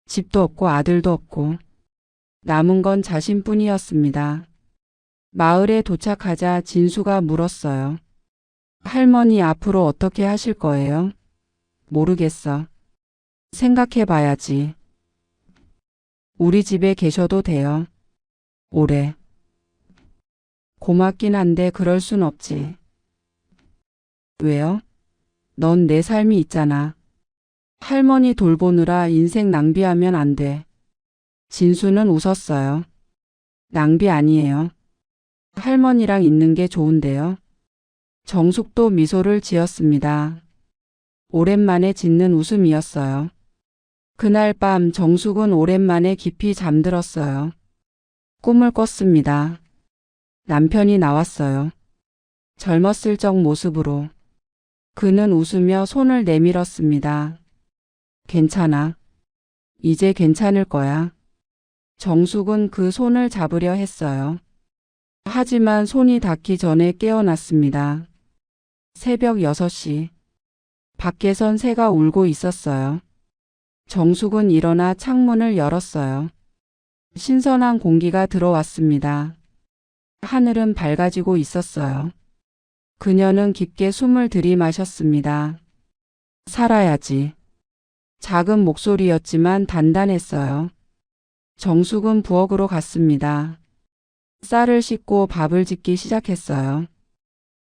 집도 없고 아들도 없고. 남은 건 자신뿐이었습니다. 마을에 도착하자 진수가 물었어요. 할머니 앞으로 어떻게 하실 거예요? 모르겠어. 생각해봐야지. 우리 집에 계셔도 돼요. 오래. 고맙긴 한데 그럴 순 없지. 왜요? 넌 내 삶이 있잖아. 할머니 돌보느라 인생 낭비하면 안 돼. 진수는 웃었어요. 낭비 아니에요. 할머니랑 있는 게 좋은데요. 정숙도 미소를 지었습니다. 오랜만에 짓는 웃음이었어요. 그날 밤 정숙은 오랜만에 깊이 잠들었어요. 꿈을 꿨습니다. 남편이 나왔어요. 젊었을 적 모습으로. 그는 웃으며 손을 내밀었습니다. 괜찮아. 이제 괜찮을 거야. 정숙은 그 손을 잡으려 했어요. 하지만 손이 닿기 전에 깨어났습니다. 새벽 6시. 밖에선 새가 울고 있었어요. 정숙은 일어나 창문을 열었어요. 신선한 공기가 들어왔습니다. 하늘은 밝아지고 있었어요. 그녀는 깊게 숨을 들이마셨습니다. 살아야지. 작은 목소리였지만 단단했어요. 정숙은 부엌으로 갔습니다. 쌀을 씻고 밥을 짓기 시작했어요.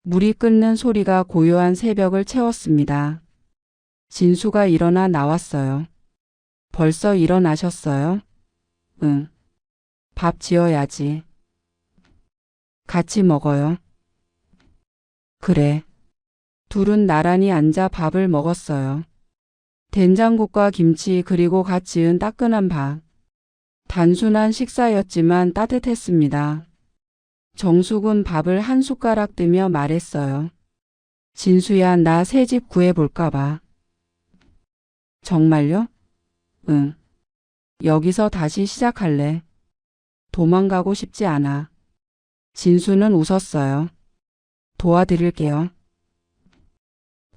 물이 끓는 소리가 고요한 새벽을 채웠습니다. 진수가 일어나 나왔어요. 벌써 일어나셨어요? 응. 밥 지어야지. 같이 먹어요. 그래. 둘은 나란히 앉아 밥을 먹었어요. 된장국과 김치 그리고 갓 지은 따끈한 밥. 단순한 식사였지만 따뜻했습니다. 정숙은 밥을 한 숟가락 뜨며 말했어요. 진수야, 나 새집 구해볼까 봐. 정말요? 응. 여기서 다시 시작할래. 도망가고 싶지 않아. 진수는 웃었어요. 도와드릴게요.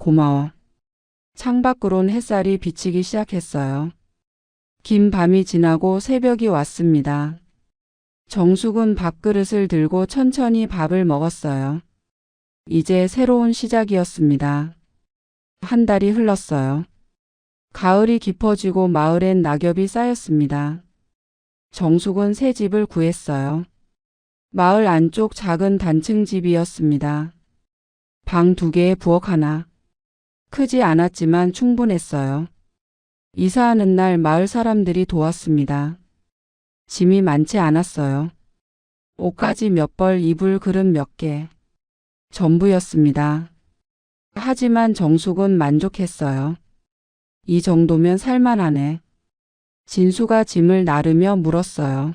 고마워. 창밖으론 햇살이 비치기 시작했어요. 긴 밤이 지나고 새벽이 왔습니다. 정숙은 밥그릇을 들고 천천히 밥을 먹었어요. 이제 새로운 시작이었습니다. 한 달이 흘렀어요. 가을이 깊어지고 마을엔 낙엽이 쌓였습니다. 정숙은 새 집을 구했어요. 마을 안쪽 작은 단층 집이었습니다. 방 2개에 부엌 하나. 크지 않았지만 충분했어요. 이사하는 날 마을 사람들이 도왔습니다. 짐이 많지 않았어요. 옷가지 몇 벌, 이불 그릇 몇 개. 전부였습니다. 하지만 정숙은 만족했어요. 이 정도면 살만하네. 진수가 짐을 나르며 물었어요.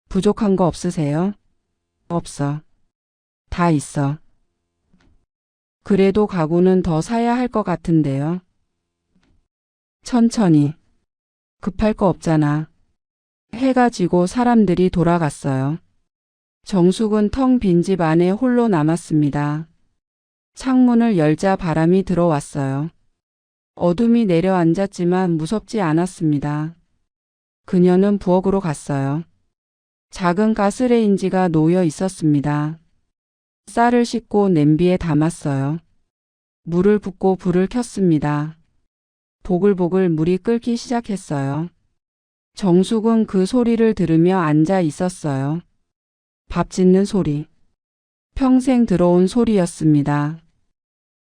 부족한 거 없으세요? 없어. 다 있어. 그래도 가구는 더 사야 할 것 같은데요. 천천히. 급할 거 없잖아. 해가 지고 사람들이 돌아갔어요. 정숙은 텅 빈 집 안에 홀로 남았습니다. 창문을 열자 바람이 들어왔어요. 어둠이 내려앉았지만 무섭지 않았습니다. 그녀는 부엌으로 갔어요. 작은 가스레인지가 놓여 있었습니다. 쌀을 씻고 냄비에 담았어요. 물을 붓고 불을 켰습니다. 보글보글 물이 끓기 시작했어요. 정숙은 그 소리를 들으며 앉아 있었어요. 밥 짓는 소리. 평생 들어온 소리였습니다.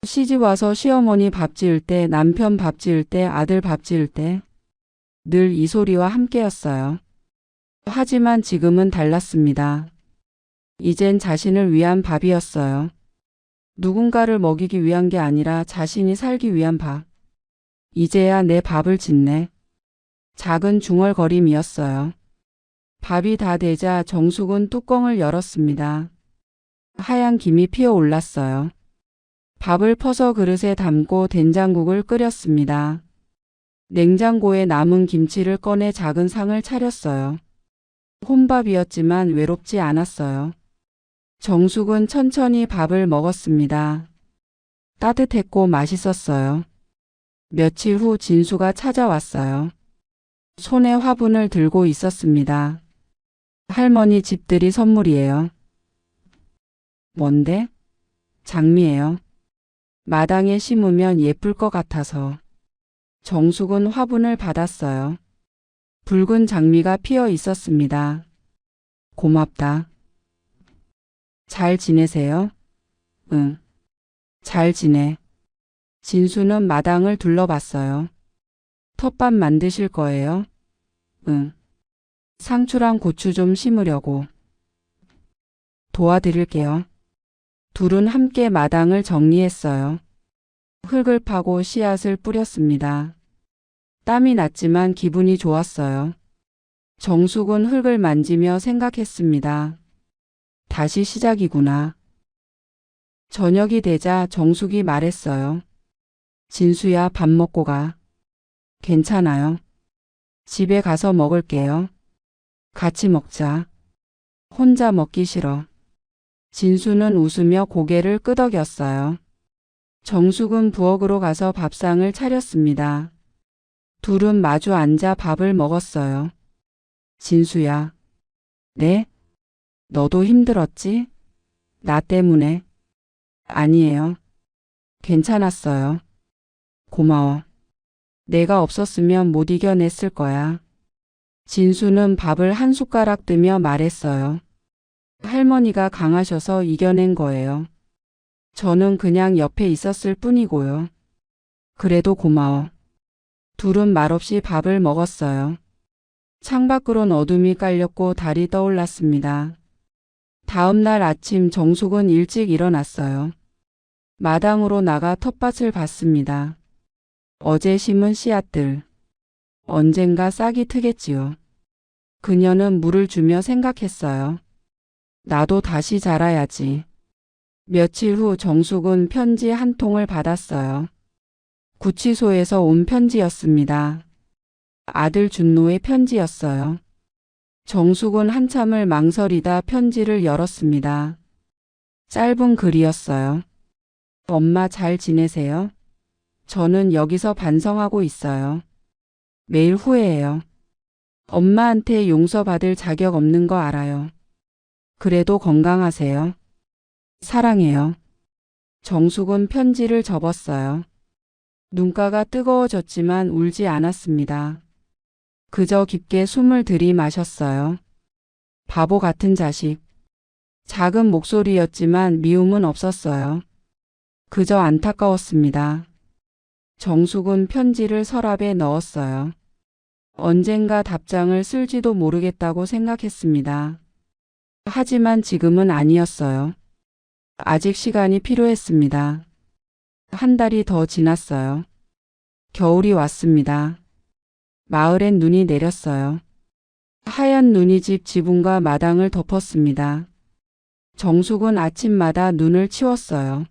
시집 와서 시어머니 밥 지을 때, 남편 밥 지을 때, 아들 밥 지을 때 늘 이 소리와 함께였어요. 하지만 지금은 달랐습니다. 이젠 자신을 위한 밥이었어요. 누군가를 먹이기 위한 게 아니라 자신이 살기 위한 밥. 이제야 내 밥을 짓네. 작은 중얼거림이었어요. 밥이 다 되자 정숙은 뚜껑을 열었습니다. 하얀 김이 피어올랐어요. 밥을 퍼서 그릇에 담고 된장국을 끓였습니다. 냉장고에 남은 김치를 꺼내 작은 상을 차렸어요. 혼밥이었지만 외롭지 않았어요. 정숙은 천천히 밥을 먹었습니다. 따뜻했고 맛있었어요. 며칠 후 진수가 찾아왔어요. 손에 화분을 들고 있었습니다. 할머니 집들이 선물이에요. 뭔데? 장미예요. 마당에 심으면 예쁠 것 같아서. 정숙은 화분을 받았어요. 붉은 장미가 피어 있었습니다. 고맙다. 잘 지내세요? 응. 잘 지내. 진수는 마당을 둘러봤어요. 텃밭 만드실 거예요? 응. 상추랑 고추 좀 심으려고. 도와드릴게요. 둘은 함께 마당을 정리했어요. 흙을 파고 씨앗을 뿌렸습니다. 땀이 났지만 기분이 좋았어요. 정숙은 흙을 만지며 생각했습니다. 다시 시작이구나. 저녁이 되자 정숙이 말했어요. 진수야, 밥 먹고 가. 괜찮아요. 집에 가서 먹을게요. 같이 먹자. 혼자 먹기 싫어. 진수는 웃으며 고개를 끄덕였어요. 정숙은 부엌으로 가서 밥상을 차렸습니다. 둘은 마주 앉아 밥을 먹었어요. 진수야. 네? 너도 힘들었지? 나 때문에. 아니에요. 괜찮았어요. 고마워. 내가 없었으면 못 이겨냈을 거야. 진수는 밥을 한 숟가락 뜨며 말했어요. 할머니가 강하셔서 이겨낸 거예요. 저는 그냥 옆에 있었을 뿐이고요. 그래도 고마워. 둘은 말없이 밥을 먹었어요. 창밖으론 어둠이 깔렸고 달이 떠올랐습니다. 다음 날 아침 정숙은 일찍 일어났어요. 마당으로 나가 텃밭을 봤습니다. 어제 심은 씨앗들. 언젠가 싹이 트겠지요. 그녀는 물을 주며 생각했어요. 나도 다시 자라야지. 며칠 후 정숙은 편지 한 통을 받았어요. 구치소에서 온 편지였습니다. 아들 준노의 편지였어요. 정숙은 한참을 망설이다 편지를 열었습니다. 짧은 글이었어요. 엄마 잘 지내세요? 저는 여기서 반성하고 있어요. 매일 후회해요. 엄마한테 용서받을 자격 없는 거 알아요. 그래도 건강하세요. 사랑해요. 정숙은 편지를 접었어요. 눈가가 뜨거워졌지만 울지 않았습니다. 그저 깊게 숨을 들이마셨어요. 바보 같은 자식. 작은 목소리였지만 미움은 없었어요. 그저 안타까웠습니다. 정숙은 편지를 서랍에 넣었어요. 언젠가 답장을 쓸지도 모르겠다고 생각했습니다. 하지만 지금은 아니었어요. 아직 시간이 필요했습니다. 한 달이 더 지났어요. 겨울이 왔습니다. 마을엔 눈이 내렸어요. 하얀 눈이 집 지붕과 마당을 덮었습니다. 정숙은 아침마다 눈을 치웠어요.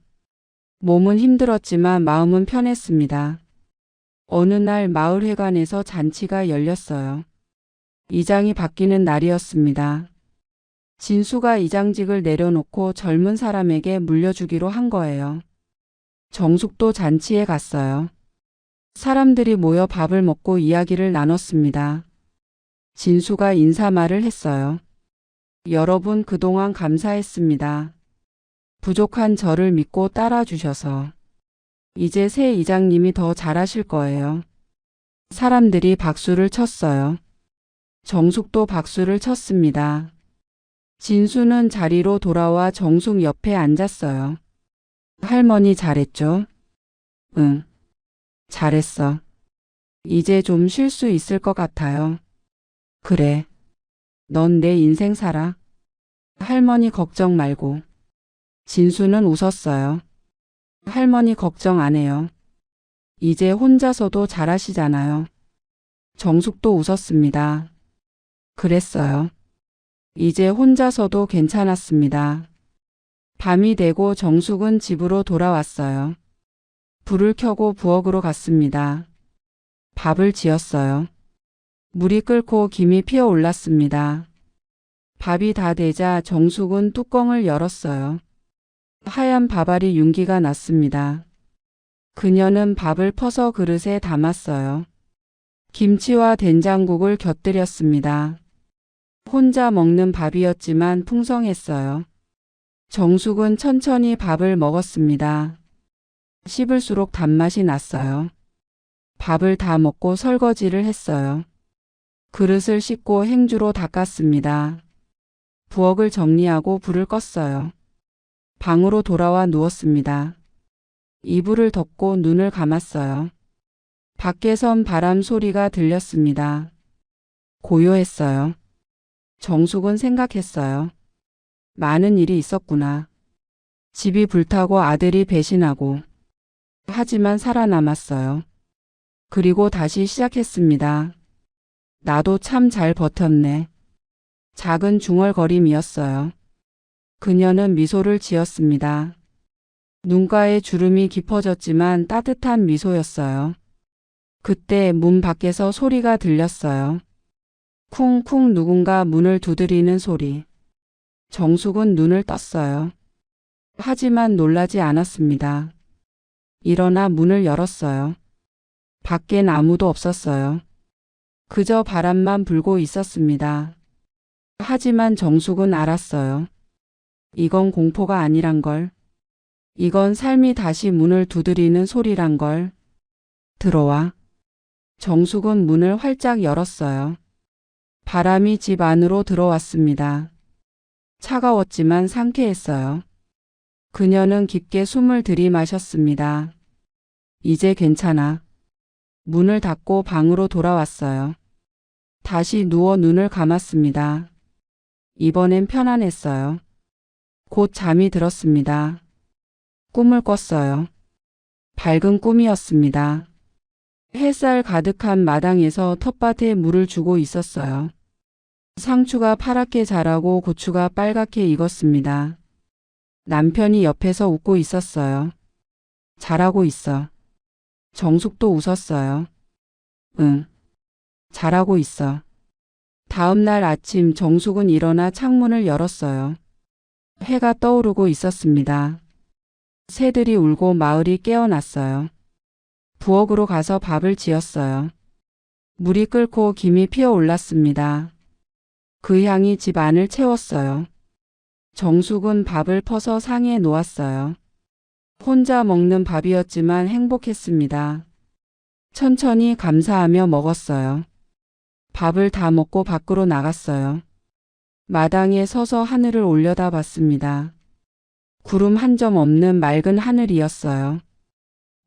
몸은 힘들었지만 마음은 편했습니다. 어느 날 마을회관에서 잔치가 열렸어요. 이장이 바뀌는 날이었습니다. 진수가 이장직을 내려놓고 젊은 사람에게 물려주기로 한 거예요. 정숙도 잔치에 갔어요. 사람들이 모여 밥을 먹고 이야기를 나눴습니다. 진수가 인사말을 했어요. 여러분 그동안 감사했습니다. 부족한 저를 믿고 따라주셔서. 이제 새 이장님이 더 잘하실 거예요. 사람들이 박수를 쳤어요. 정숙도 박수를 쳤습니다. 진수는 자리로 돌아와 정숙 옆에 앉았어요. 할머니 잘했죠? 응. 잘했어. 이제 좀 쉴 수 있을 것 같아요. 그래. 넌 내 인생 살아. 할머니 걱정 말고. 진수는 웃었어요. 할머니 걱정 안 해요. 이제 혼자서도 잘하시잖아요. 정숙도 웃었습니다. 그랬어요. 이제 혼자서도 괜찮았습니다. 밤이 되고 정숙은 집으로 돌아왔어요. 불을 켜고 부엌으로 갔습니다. 밥을 지었어요. 물이 끓고 김이 피어올랐습니다. 밥이 다 되자 정숙은 뚜껑을 열었어요. 하얀 밥알이 윤기가 났습니다. 그녀는 밥을 퍼서 그릇에 담았어요. 김치와 된장국을 곁들였습니다. 혼자 먹는 밥이었지만 풍성했어요. 정숙은 천천히 밥을 먹었습니다. 씹을수록 단맛이 났어요. 밥을 다 먹고 설거지를 했어요. 그릇을 씻고 행주로 닦았습니다. 부엌을 정리하고 불을 껐어요. 방으로 돌아와 누웠습니다. 이불을 덮고 눈을 감았어요. 밖에선 바람 소리가 들렸습니다. 고요했어요. 정숙은 생각했어요. 많은 일이 있었구나. 집이 불타고 아들이 배신하고. 하지만 살아남았어요. 그리고 다시 시작했습니다. 나도 참 잘 버텼네. 작은 중얼거림이었어요. 그녀는 미소를 지었습니다. 눈가에 주름이 깊어졌지만 따뜻한 미소였어요. 그때 문 밖에서 소리가 들렸어요. 쿵쿵 누군가 문을 두드리는 소리. 정숙은 눈을 떴어요. 하지만 놀라지 않았습니다. 일어나 문을 열었어요. 밖엔 아무도 없었어요. 그저 바람만 불고 있었습니다. 하지만 정숙은 알았어요. 이건 공포가 아니란 걸. 이건 삶이 다시 문을 두드리는 소리란 걸. 들어와. 정숙은 문을 활짝 열었어요. 바람이 집 안으로 들어왔습니다. 차가웠지만 상쾌했어요. 그녀는 깊게 숨을 들이마셨습니다. 이제 괜찮아. 문을 닫고 방으로 돌아왔어요. 다시 누워 눈을 감았습니다. 이번엔 편안했어요. 곧 잠이 들었습니다. 꿈을 꿨어요. 밝은 꿈이었습니다. 햇살 가득한 마당에서 텃밭에 물을 주고 있었어요. 상추가 파랗게 자라고 고추가 빨갛게 익었습니다. 남편이 옆에서 웃고 있었어요. 잘하고 있어. 정숙도 웃었어요. 응, 잘하고 있어. 다음 날 아침 정숙은 일어나 창문을 열었어요. 해가 떠오르고 있었습니다. 새들이 울고 마을이 깨어났어요. 부엌으로 가서 밥을 지었어요. 물이 끓고 김이 피어올랐습니다. 그 향이 집 안을 채웠어요. 정숙은 밥을 퍼서 상에 놓았어요. 혼자 먹는 밥이었지만 행복했습니다. 천천히 감사하며 먹었어요. 밥을 다 먹고 밖으로 나갔어요. 마당에 서서 하늘을 올려다봤습니다. 구름 한 점 없는 맑은 하늘이었어요.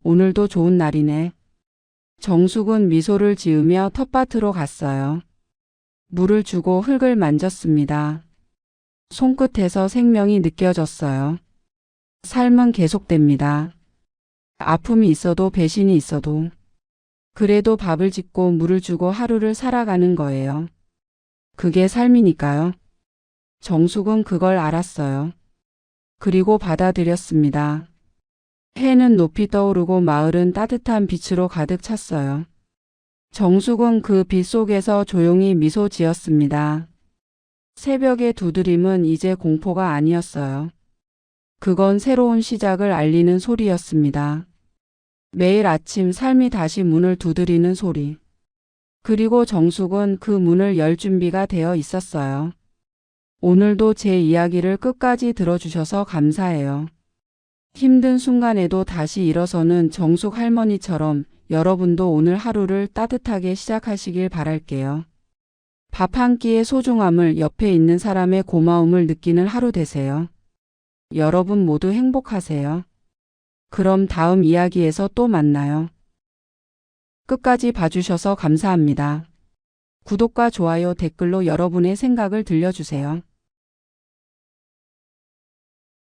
오늘도 좋은 날이네. 정숙은 미소를 지으며 텃밭으로 갔어요. 물을 주고 흙을 만졌습니다. 손끝에서 생명이 느껴졌어요. 삶은 계속됩니다. 아픔이 있어도 배신이 있어도 그래도 밥을 짓고 물을 주고 하루를 살아가는 거예요. 그게 삶이니까요. 정숙은 그걸 알았어요. 그리고 받아들였습니다. 해는 높이 떠오르고 마을은 따뜻한 빛으로 가득 찼어요. 정숙은 그 빛 속에서 조용히 미소 지었습니다. 새벽의 두드림은 이제 공포가 아니었어요. 그건 새로운 시작을 알리는 소리였습니다. 매일 아침 삶이 다시 문을 두드리는 소리. 그리고 정숙은 그 문을 열 준비가 되어 있었어요. 오늘도 제 이야기를 끝까지 들어주셔서 감사해요. 힘든 순간에도 다시 일어서는 정숙 할머니처럼 여러분도 오늘 하루를 따뜻하게 시작하시길 바랄게요. 밥 한 끼의 소중함을, 옆에 있는 사람의 고마움을 느끼는 하루 되세요. 여러분 모두 행복하세요. 그럼 다음 이야기에서 또 만나요. 끝까지 봐주셔서 감사합니다. 구독과 좋아요, 댓글로 여러분의 생각을 들려주세요.